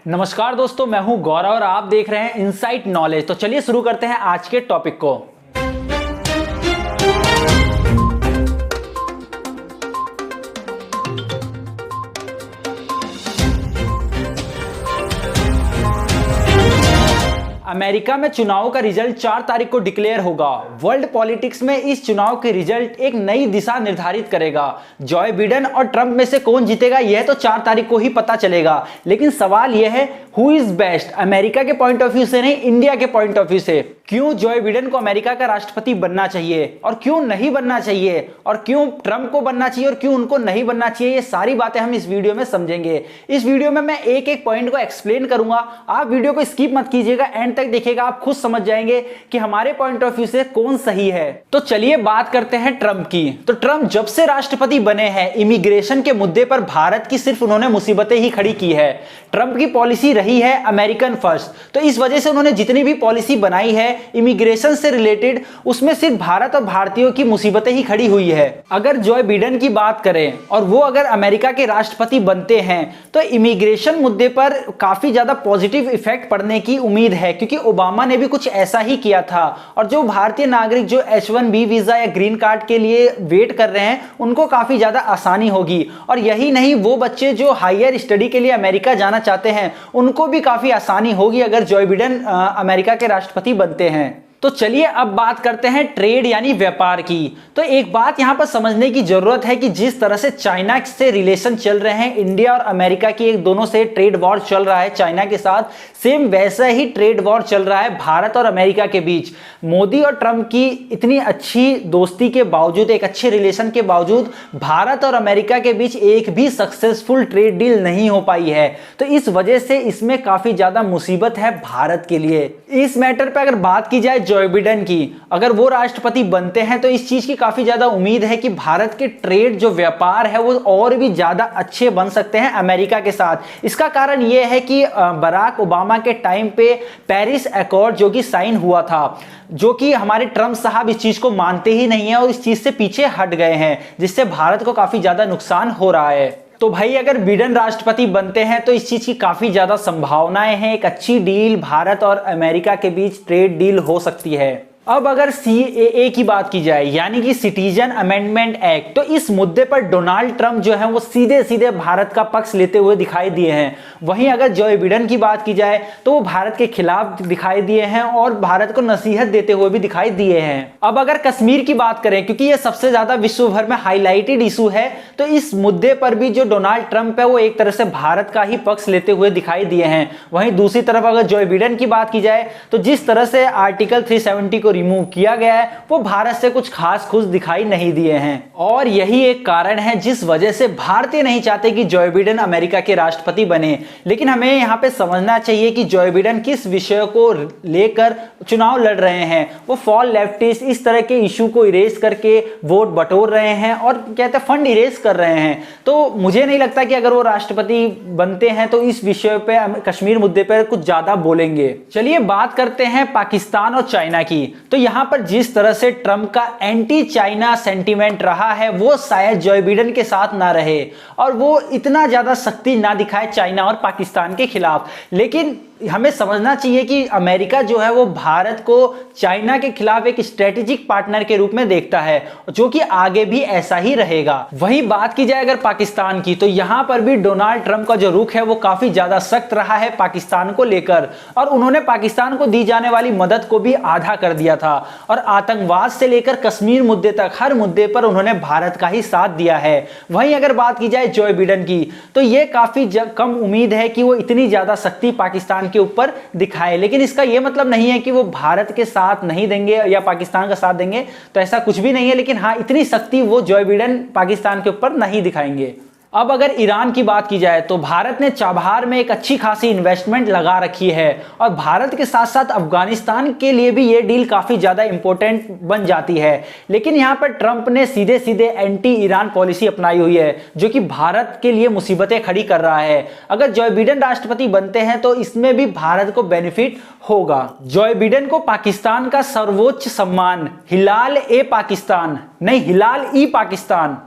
नमस्कार दोस्तों, मैं हूं गौरव और आप देख रहे हैं इनसाइट नॉलेज। तो चलिए शुरू करते हैं आज के टॉपिक को। अमेरिका में चुनाव का रिजल्ट 4 तारीख को डिक्लेयर होगा। वर्ल्ड पॉलिटिक्स में इस चुनाव के रिजल्ट एक नई दिशा निर्धारित करेगा। जॉय बिडेन और ट्रंप में से कौन जीतेगा यह तो 4 तारीख को ही पता चलेगा, लेकिन सवाल यह है हु इज बेस्ट, अमेरिका के पॉइंट ऑफ व्यू से नहीं, इंडिया के पॉइंट ऑफ व्यू से। क्यों जॉय बिडेन को अमेरिका का राष्ट्रपति बनना चाहिए और क्यों नहीं बनना चाहिए, और क्यों ट्रंप को बनना चाहिए और क्यों उनको नहीं बनना चाहिए, ये सारी बातें हम इस वीडियो में समझेंगे। इस वीडियो में मैं एक एक पॉइंट को एक्सप्लेन करूंगा। आप वीडियो को स्किप मत कीजिएगा, एंड तक देखिएगा, आप खुद समझ जाएंगे कि हमारे पॉइंट ऑफ व्यू से कौन सही है। तो चलिए बात करते हैं ट्रंप की। तो ट्रंप जब से राष्ट्रपति बने हैं, इमिग्रेशन के मुद्दे पर भारत की सिर्फ उन्होंने मुसीबतें ही खड़ी की है। ट्रंप की पॉलिसी रही है अमेरिकन फर्स्ट, तो इस वजह से उन्होंने जितनी भी पॉलिसी बनाई है इमिग्रेशन से रिलेटेड, उसमें सिर्फ भारत और भारतीयों की मुसीबतें ही खड़ी हुई है। अगर जॉय बिडेन की बात करें और वो अगर अमेरिका के राष्ट्रपति बनते हैं तो इमिग्रेशन मुद्दे पर काफी ज्यादा पॉजिटिव इफेक्ट पड़ने की उम्मीद है, क्योंकि ओबामा ने भी कुछ ऐसा ही किया था। और जो भारतीय नागरिक जो H1B वीजा या ग्रीन कार्ड के लिए वेट कर रहे हैं उनको काफी ज्यादा आसानी होगी। और यही नहीं, वो बच्चे जो हायर स्टडी के लिए अमेरिका जाना चाहते हैं उनको भी काफी आसानी होगी अगर जॉय बिडेन अमेरिका के राष्ट्रपति बनते हैं। तो चलिए अब बात करते हैं ट्रेड यानी व्यापार की। तो एक बात यहां पर समझने की जरूरत है कि जिस तरह से चाइना से रिलेशन चल रहे हैं, इंडिया और अमेरिका की एक दोनों से ट्रेड वॉर चल रहा है चाइना के साथ, सेम वैसा ही ट्रेड वॉर चल रहा है भारत और अमेरिका के बीच। मोदी और ट्रंप की इतनी अच्छी दोस्ती के बावजूद, एक अच्छे रिलेशन के बावजूद, भारत और अमेरिका के बीच एक भी सक्सेसफुल ट्रेड डील नहीं हो पाई है। तो इस वजह से इसमें काफी ज्यादा मुसीबत है भारत के लिए। इस मैटर पर अगर बात की जाए जॉय बिडेन की, अगर वो राष्ट्रपति बनते हैं तो इस चीज की काफी ज्यादा उम्मीद है कि भारत के ट्रेड जो व्यापार है वो और भी ज्यादा अच्छे बन सकते हैं अमेरिका के साथ। इसका कारण यह है कि बराक ओबामा के टाइम पे पेरिस अकॉर्ड जो कि साइन हुआ था, जो कि हमारे ट्रंप साहब इस चीज को मानते ही नहीं है और इस चीज से पीछे हट गए हैं, जिससे भारत को काफी ज्यादा नुकसान हो रहा है। तो भाई अगर बिडेन राष्ट्रपति बनते हैं तो इस चीज की काफी ज्यादा संभावनाएं हैं, एक अच्छी डील भारत और अमेरिका के बीच ट्रेड डील हो सकती है। अब अगर CAA की बात की जाए यानी कि सिटीजन अमेंडमेंट एक्ट, तो इस मुद्दे पर डोनाल्ड ट्रंप जो है वो सीधे सीधे भारत का पक्ष लेते हुए दिखाई दिए हैं। वहीं अगर जॉय बिडेन की बात की जाए तो वो भारत के खिलाफ दिखाई दिए हैं और भारत को नसीहत देते हुए भी दिखाई दिए हैं। अब अगर कश्मीर की बात करें, क्योंकि ये सबसे ज्यादा विश्व भर में हाईलाइटेड इशू है, तो इस मुद्दे पर भी जो डोनाल्ड ट्रंप है वो एक तरह से भारत का ही पक्ष लेते हुए दिखाई दिए हैं। वहीं दूसरी तरफ अगर जॉय बिडेन की बात की जाए तो जिस तरह से आर्टिकल 370 को रिमूव किया गया है वो भारत से कुछ खास खुश दिखाई नहीं दिए हैं। और यही एक कारण है जिस वजह से भारतीय नहीं चाहते कि जॉय बिडेन अमेरिका के राष्ट्रपति बने। लेकिन हमें यहां पे समझना चाहिए कि जॉय बिडेन किस विषय को लेकर चुनाव लड़ रहे हैं। वो फॉल लेफ्टिस्ट इस तरह के इशू को इरेज करके वोट बटोर रहे हैं और कहते हैं फंड इरेज कर रहे हैं। तो मुझे नहीं लगता कि अगर वो राष्ट्रपति बनते हैं तो इस विषय पे, कश्मीर मुद्दे पर कुछ ज्यादा बोलेंगे। चलिए बात करते हैं पाकिस्तान और चाइना की। तो यहां पर जिस तरह से ट्रंप का एंटी चाइना सेंटीमेंट रहा है वो शायद जॉय बिडेन के साथ ना रहे और वो इतना ज्यादा सख्ती ना दिखाए चाइना और पाकिस्तान के खिलाफ। लेकिन हमें समझना चाहिए कि अमेरिका जो है वो भारत को चाइना के खिलाफ एक स्ट्रेटेजिक पार्टनर के रूप में देखता है, जो कि आगे भी ऐसा ही रहेगा। वहीं बात की जाए अगर पाकिस्तान की, तो यहां पर भी डोनाल्ड ट्रंप का जो रुख है वो काफी ज्यादा सख्त रहा है पाकिस्तान को लेकर, और उन्होंने पाकिस्तान को दी जाने वाली मदद को भी आधा कर दिया था। और आतंकवाद से लेकर कश्मीर मुद्दे तक हर मुद्दे पर उन्होंने भारत का ही साथ दिया है। वहीं अगर बात की जाए जॉय बिडेन की, तो ये काफी कम उम्मीद है कि वो इतनी ज्यादा सख्ती पाकिस्तान के ऊपर दिखाए। लेकिन इसका यह मतलब नहीं है कि वो भारत के साथ नहीं देंगे या पाकिस्तान का साथ देंगे, तो ऐसा कुछ भी नहीं है। लेकिन हाँ, इतनी सख्ती वो जॉय बिडेन पाकिस्तान के ऊपर नहीं दिखाएंगे। अब अगर ईरान की बात की जाए तो भारत ने चाबहार में एक अच्छी खासी इन्वेस्टमेंट लगा रखी है और भारत के साथ साथ अफगानिस्तान के लिए भी ये डील काफी ज्यादा इंपॉर्टेंट बन जाती है। लेकिन यहां पर ट्रंप ने सीधे सीधे एंटी ईरान पॉलिसी अपनाई हुई है, जो कि भारत के लिए मुसीबतें खड़ी कर रहा है। अगर जॉय बिडेन राष्ट्रपति बनते हैं तो इसमें भी भारत को बेनिफिट होगा। जॉय बिडेन को पाकिस्तान का सर्वोच्च सम्मान हिलाल ए पाकिस्तान, नहीं हिलाल ई पाकिस्तान,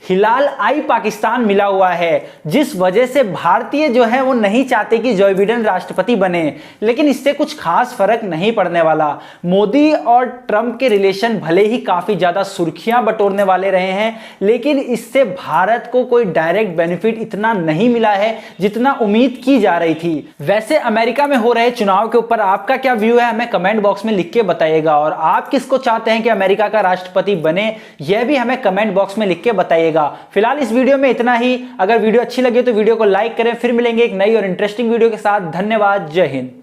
हिलाल आई पाकिस्तान मिला हुआ है, जिस वजह से भारतीय जो है वो नहीं चाहते कि जो बिडेन राष्ट्रपति बने। लेकिन इससे कुछ खास फर्क नहीं पड़ने वाला। मोदी और ट्रंप के रिलेशन भले ही काफी ज्यादा सुर्खियां बटोरने वाले रहे हैं, लेकिन इससे भारत को कोई डायरेक्ट बेनिफिट इतना नहीं मिला है जितना उम्मीद की जा रही थी। वैसे अमेरिका में हो रहे चुनाव के ऊपर आपका क्या व्यू है, हमें कमेंट बॉक्स में लिख के बताइएगा। और आप किसको चाहते हैं कि अमेरिका का राष्ट्रपति बने, यह भी हमें कमेंट बॉक्स में लिख के बताइएगा। फिलहाल इस वीडियो में इतना ही। अगर वीडियो अच्छी लगे तो वीडियो को लाइक करें। फिर मिलेंगे एक नई और इंटरेस्टिंग वीडियो के साथ। धन्यवाद। जय हिंद।